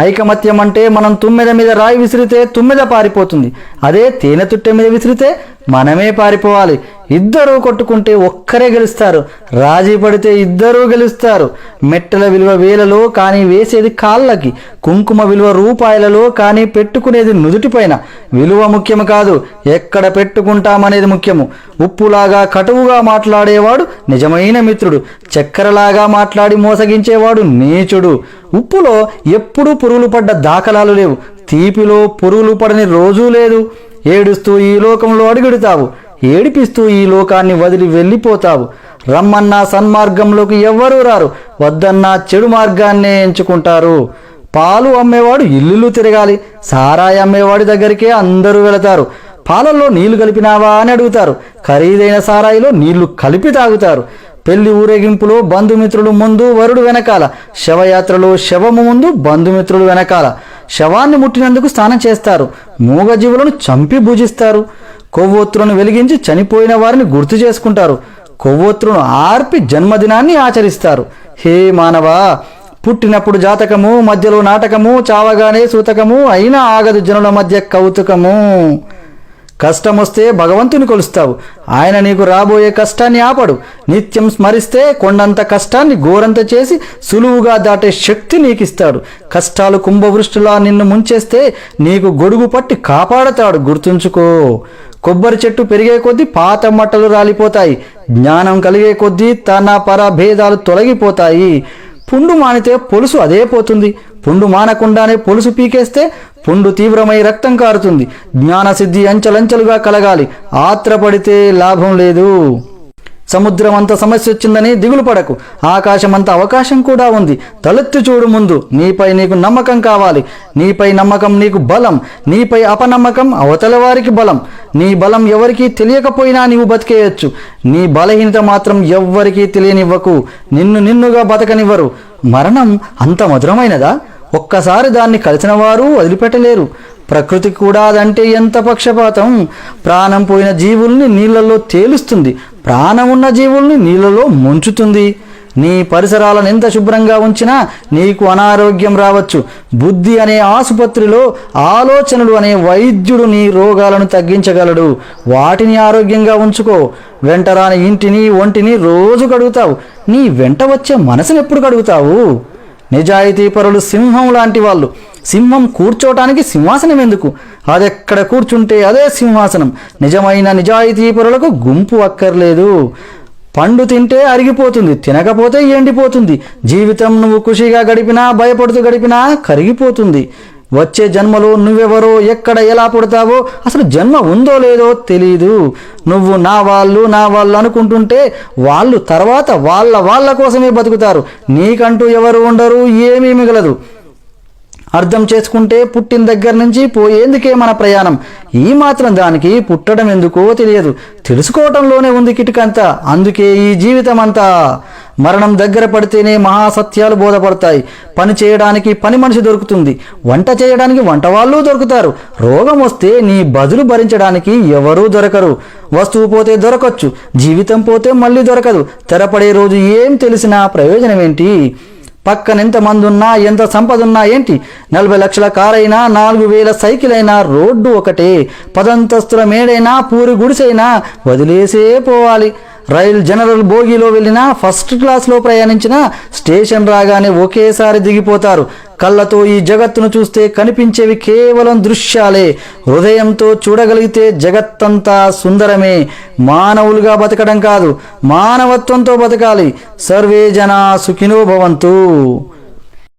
ఐకమత్యం అంటే మనం తుమ్మెద మీద రాయి విసిరితే తుమ్మెద పారిపోతుంది, అదే తేనె తుట్టె మీద విసిరితే మనమే పారిపోవాలి. ఇద్దరూ కొట్టుకుంటే ఒక్కరే గెలుస్తారు, రాజీ పడితే ఇద్దరూ గెలుస్తారు. మెట్టెల విలువ వేలలో కానీ వేసేది కాళ్ళకి, కుంకుమ విలువ రూపాయలలో కానీ పెట్టుకునేది నుదుటిపైన. విలువ ముఖ్యము కాదు, ఎక్కడ పెట్టుకుంటామనేది ముఖ్యము. ఉప్పులాగా కటువుగా మాట్లాడేవాడు నిజమైన మిత్రుడు, చక్కెరలాగా మాట్లాడి మోసగించేవాడు నీచుడు. ఉప్పులో ఎప్పుడూ పురుగులు పడ్డ దాఖలాలు లేవు, తీపిలో పురుగులు పడని రోజూ లేదు. ఏడుస్తూ ఈ లోకంలో అడుగెడుతావు, ఏడిపిస్తూ ఈ లోకాన్ని వదిలి వెళ్ళిపోతావు. రమ్మన్నా సన్మార్గంలోకి ఎవ్వరూ రారు, వద్దన్నా చెడు మార్గాన్నే ఎంచుకుంటారు. పాలు అమ్మేవాడు ఇల్లు తిరగాలి, సారాయి అమ్మేవాడి దగ్గరికే అందరూ వెళతారు. పాలల్లో నీళ్లు కలిపినావా అని అడుగుతారు, ఖరీదైన సారాయిలో నీళ్లు కలిపి తాగుతారు. పెళ్లి ఊరేగింపులో బంధుమిత్రులు ముందు, వరుడు వెనకాల. శవయాత్రలో శవము ముందు, బంధుమిత్రులు వెనకాల. శవాన్ని ముట్టినందుకు స్నానం చేస్తారు, మూగజీవులను చంపి భుజిస్తారు. కొవ్వొత్తులను వెలిగించి చనిపోయిన వారిని గుర్తు చేసుకుంటారు, కొవ్వొత్తులను ఆర్పి జన్మదినాన్ని ఆచరిస్తారు. హే మానవా, పుట్టినప్పుడు జాతకము, మధ్యలో నాటకము, చావగానే సూతకము, అయినా ఆగదు జనుల మధ్య కౌతుకము. కష్టమొస్తే భగవంతుని కొలుస్తావు, ఆయన నీకు రాబోయే కష్టాన్ని ఆపడు. నిత్యం స్మరిస్తే కొండంత కష్టాన్ని గోరంత చేసి సులువుగా దాటే శక్తి నీకిస్తాడు. కష్టాలు కుంభవృష్టిలా నిన్ను ముంచేస్తే నీకు గొడుగు పట్టి కాపాడతాడు, గుర్తుంచుకో. కొబ్బరి చెట్టు పెరిగే కొద్దీ పాత మట్టలు రాలిపోతాయి, జ్ఞానం కలిగే కొద్దీ తన పర భేదాలు తొలగిపోతాయి. పుండు మానితే పొలుసు అదే పోతుంది, పుండు మానకుండానే పొలుసు పీకేస్తే పుండు తీవ్రమై రక్తం కారుతుంది. జ్ఞానసిద్ధి అంచెలంచెలుగా కలగాలి, ఆత్రపడితే లాభం లేదు. సముద్రం అంత సమస్య వచ్చిందని దిగులు పడకు, ఆకాశమంత అవకాశం కూడా ఉంది. తలెత్తి చూడు ముందు, నీపై నీకు నమ్మకం కావాలి. నీపై నమ్మకం నీకు బలం, నీపై అపనమ్మకం అవతల వారికి బలం. నీ బలం ఎవరికీ తెలియకపోయినా నీవు బతికేయచ్చు, నీ బలహీనత మాత్రం ఎవ్వరికీ తెలియనివ్వకు. నిన్నుగా బతకనివ్వరు. మరణం అంత మధురమైనదా? ఒక్కసారి దాన్ని కలిసిన వారు వదిలిపెట్టలేరు. ప్రకృతి కూడా అదంటే ఎంత పక్షపాతం. ప్రాణం పోయిన జీవుల్ని నీళ్లలో తేలుస్తుంది, ప్రాణం ఉన్న జీవుల్ని నీళ్లలో ముంచుతుంది. నీ పరిసరాలను ఎంత శుభ్రంగా ఉంచినా నీకు అనారోగ్యం రావచ్చు. బుద్ధి అనే ఆసుపత్రిలో ఆలోచనలు అనే వైద్యుడు నీ రోగాలను తగ్గించగలడు. వాటిని ఆరోగ్యంగా ఉంచుకో. వెంటరాని ఇంటిని ఒంటిని రోజు కడుగుతావు, నీ వెంట వచ్చే మనసును ఎప్పుడు కడుగుతావు? నిజాయితీ పరులు సింహం లాంటి వాళ్ళు. సింహం కూర్చోటానికి సింహాసనం ఎందుకు? అదెక్కడ కూర్చుంటే అదే సింహాసనం. నిజమైన నిజాయితీ పరులకు గుంపు అక్కర్లేదు. పండు తింటే అరిగిపోతుంది, తినకపోతే ఎండిపోతుంది. జీవితం నువ్వు ఖుషిగా గడిపినా, భయపడుతూ గడిపినా కరిగిపోతుంది. వచ్చే జన్మలో నువ్వెవరో, ఎక్కడ, ఎలా పుడతావో, అసలు జన్మ ఉందో లేదో తెలీదు. నువ్వు నా వాళ్ళు అనుకుంటుంటే వాళ్ళు తర్వాత వాళ్ళ కోసమే బతుకుతారు. నీకంటూ ఎవరు ఉండరు, ఏమీ మిగలదు. అర్థం చేసుకుంటే పుట్టిన దగ్గర నుంచి పోయేందుకే మన ప్రయాణం. ఈ మాత్రం దానికి పుట్టడం ఎందుకో తెలియదు, తెలుసుకోవటంలోనే ఉంది కిటికంతా. అందుకే ఈ జీవితం అంతా. మరణం దగ్గర పడితేనే మహాసత్యాలు బోధపడతాయి. పని చేయడానికి పని మనిషి దొరుకుతుంది, వంట చేయడానికి వంట వాళ్ళు దొరుకుతారు. రోగం వస్తే నీ బదులు భరించడానికి ఎవరూ దొరకరు. వస్తువు పోతే దొరకచ్చు, జీవితం పోతే మళ్ళీ దొరకదు. తెరపడే రోజు ఏం తెలిసినా ప్రయోజనం ఏంటి? పక్కనెంత మంది ఉన్నా, ఎంత సంపద ఉన్నా ఏంటి? 40 లక్షల కారైనా, 4000 సైకిల్ అయినా రోడ్డు ఒకటే. 10 అంతస్తుల మేడైనా, పూరి గుడిసైనా వదిలేసే పోవాలి. రైల్ జనరల్ బోగిలో వెళ్ళినా, ఫస్ట్ క్లాస్లో ప్రయాణించినా స్టేషన్ రాగానే ఒకేసారి దిగిపోతారు. కళ్ళతో ఈ జగత్తును చూస్తే కనిపించేవి కేవలం దృశ్యాలే. హృదయంతో చూడగలిగితే జగత్తంతా సుందరమే. మానవులుగా బతకడం కాదు, మానవత్వంతో బతకాలి. సర్వే జనా సుఖినో భవంతు.